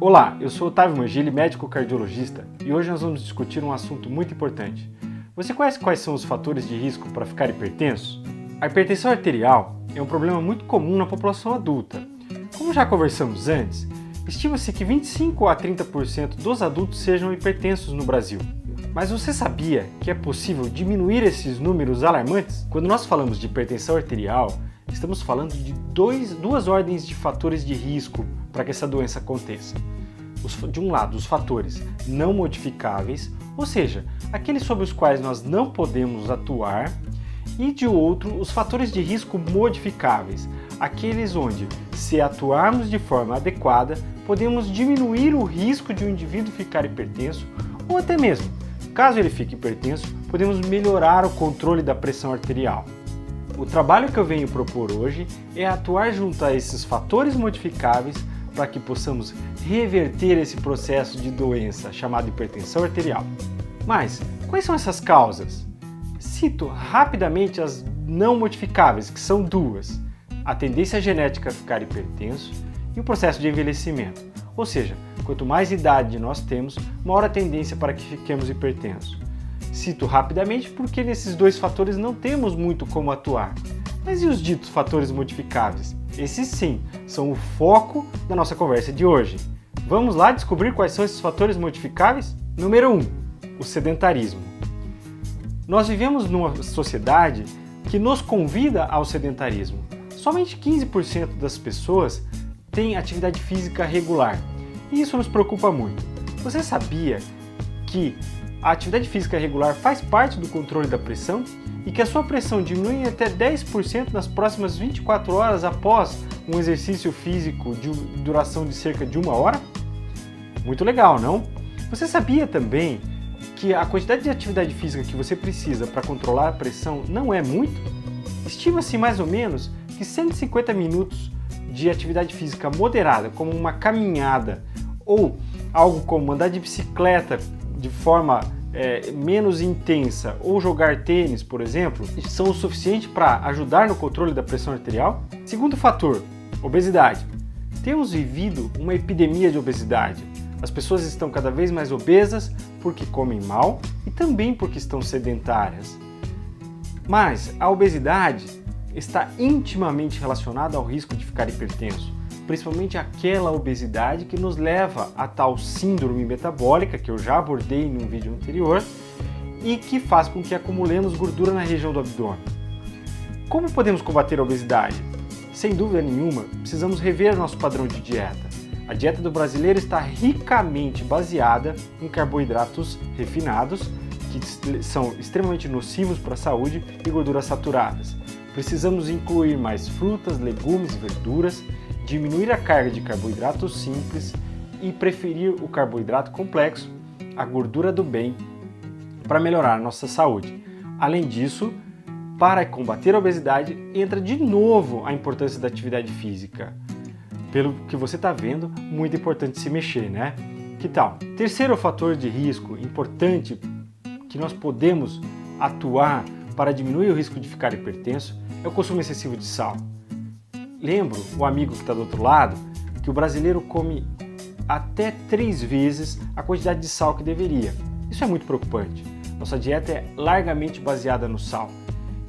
Olá, eu sou Otávio Mangili, médico cardiologista, e hoje nós vamos discutir um assunto muito importante. Você conhece quais são os fatores de risco para ficar hipertenso? A hipertensão arterial é um problema muito comum na população adulta. Como já conversamos antes, estima-se que 25 a 30% dos adultos sejam hipertensos no Brasil. Mas você sabia que é possível diminuir esses números alarmantes? Quando nós falamos de hipertensão arterial, estamos falando de duas ordens de fatores de risco para que essa doença aconteça. De um lado, os fatores não modificáveis, ou seja, aqueles sobre os quais nós não podemos atuar, e de outro, os fatores de risco modificáveis, aqueles onde, se atuarmos de forma adequada, podemos diminuir o risco de um indivíduo ficar hipertenso, ou até mesmo, caso ele fique hipertenso, podemos melhorar o controle da pressão arterial. O trabalho que eu venho propor hoje é atuar junto a esses fatores modificáveis para que possamos reverter esse processo de doença chamado hipertensão arterial. Mas, quais são essas causas? Cito rapidamente as não modificáveis, que são duas: a tendência genética a ficar hipertenso e o processo de envelhecimento. Ou seja, quanto mais idade nós temos, maior a tendência para que fiquemos hipertensos. Cito rapidamente porque nesses dois fatores não temos muito como atuar. Mas e os ditos fatores modificáveis? Esses sim, são o foco da nossa conversa de hoje. Vamos lá descobrir quais são esses fatores modificáveis? Número 1. O sedentarismo. Nós vivemos numa sociedade que nos convida ao sedentarismo. Somente 15% das pessoas têm atividade física regular. E isso nos preocupa muito. Você sabia que a atividade física regular faz parte do controle da pressão e que a sua pressão diminui em até 10% nas próximas 24 horas após um exercício físico de duração de cerca de 1 hora? Muito legal, não? Você sabia também que a quantidade de atividade física que você precisa para controlar a pressão não é muito? Estima-se mais ou menos que 150 minutos de atividade física moderada, como uma caminhada ou algo como andar de bicicleta de forma menos intensa ou jogar tênis, por exemplo, são o suficiente para ajudar no controle da pressão arterial? Segundo fator, obesidade. Temos vivido uma epidemia de obesidade. As pessoas estão cada vez mais obesas porque comem mal e também porque estão sedentárias. Mas a obesidade está intimamente relacionada ao risco de ficar hipertenso, principalmente aquela obesidade que nos leva a tal síndrome metabólica, que eu já abordei num vídeo anterior, e que faz com que acumulemos gordura na região do abdômen. Como podemos combater a obesidade? Sem dúvida nenhuma, precisamos rever nosso padrão de dieta. A dieta do brasileiro está ricamente baseada em carboidratos refinados, que são extremamente nocivos para a saúde, e gorduras saturadas. Precisamos incluir mais frutas, legumes e verduras, diminuir a carga de carboidratos simples e preferir o carboidrato complexo, a gordura do bem, para melhorar a nossa saúde. Além disso, para combater a obesidade, entra de novo a importância da atividade física. Pelo que você está vendo, muito importante se mexer, né? Que tal? Terceiro fator de risco importante que nós podemos atuar para diminuir o risco de ficar hipertenso é o consumo excessivo de sal. Lembro, o amigo que está do outro lado, que o brasileiro come até 3 vezes a quantidade de sal que deveria. Isso é muito preocupante. Nossa dieta é largamente baseada no sal.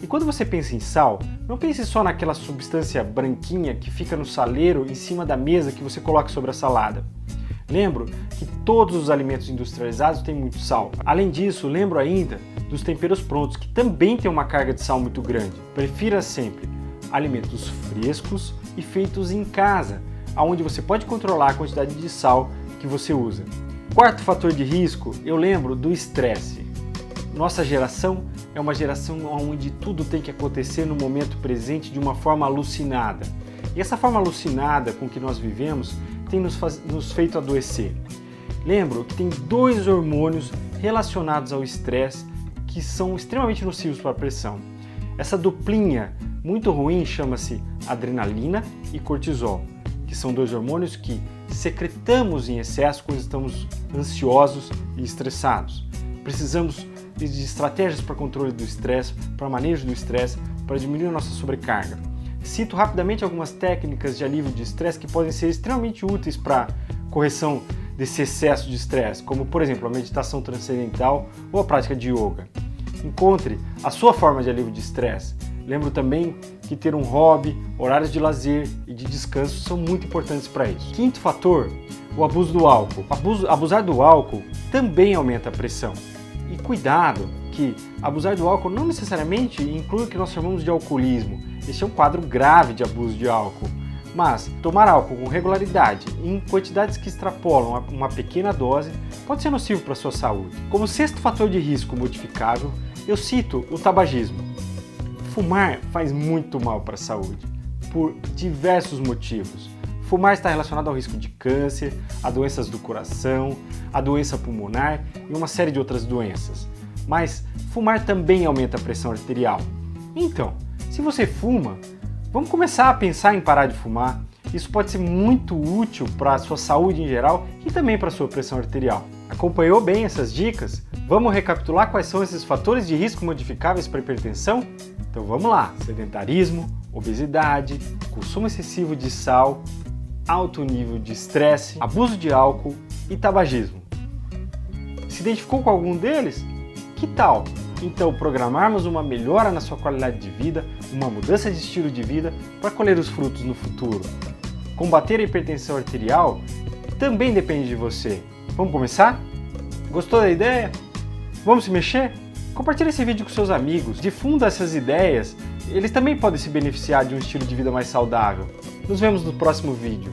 E quando você pensa em sal, não pense só naquela substância branquinha que fica no saleiro em cima da mesa que você coloca sobre a salada. Lembro que todos os alimentos industrializados têm muito sal. Além disso, lembro ainda dos temperos prontos, que também têm uma carga de sal muito grande. Prefira sempre alimentos frescos e feitos em casa, onde você pode controlar a quantidade de sal que você usa. Quarto fator de risco, eu lembro do estresse. Nossa geração é uma geração onde tudo tem que acontecer no momento presente de uma forma alucinada. E essa forma alucinada com que nós vivemos tem nos feito adoecer. Lembro que tem 2 hormônios relacionados ao estresse que são extremamente nocivos para a pressão. Essa duplinha muito ruim chama-se adrenalina e cortisol, que são 2 hormônios que secretamos em excesso quando estamos ansiosos e estressados. Precisamos de estratégias para controle do estresse, para manejo do estresse, para diminuir a nossa sobrecarga. Cito rapidamente algumas técnicas de alívio de estresse que podem ser extremamente úteis para correção desse excesso de estresse, como por exemplo a meditação transcendental ou a prática de yoga. Encontre a sua forma de alívio de estresse. Lembro também que ter um hobby, horários de lazer e de descanso são muito importantes para isso. Quinto fator, o abuso do álcool. Abusar do álcool também aumenta a pressão. E cuidado que abusar do álcool não necessariamente inclui o que nós chamamos de alcoolismo. Este é um quadro grave de abuso de álcool. Mas tomar álcool com regularidade e em quantidades que extrapolam uma pequena dose pode ser nocivo para a sua saúde. Como sexto fator de risco modificável, eu cito o tabagismo. Fumar faz muito mal para a saúde, por diversos motivos. Fumar está relacionado ao risco de câncer, a doenças do coração, a doença pulmonar e uma série de outras doenças. Mas fumar também aumenta a pressão arterial. Então, se você fuma, vamos começar a pensar em parar de fumar. Isso pode ser muito útil para a sua saúde em geral e também para a sua pressão arterial. Acompanhou bem essas dicas? Vamos recapitular quais são esses fatores de risco modificáveis para a hipertensão? Então vamos lá! Sedentarismo, obesidade, consumo excessivo de sal, alto nível de estresse, abuso de álcool e tabagismo. Se identificou com algum deles? Que tal? Então programarmos uma melhora na sua qualidade de vida, uma mudança de estilo de vida para colher os frutos no futuro. Combater a hipertensão arterial também depende de você. Vamos começar? Gostou da ideia? Vamos se mexer? Compartilhe esse vídeo com seus amigos, difunda essas ideias, eles também podem se beneficiar de um estilo de vida mais saudável. Nos vemos no próximo vídeo.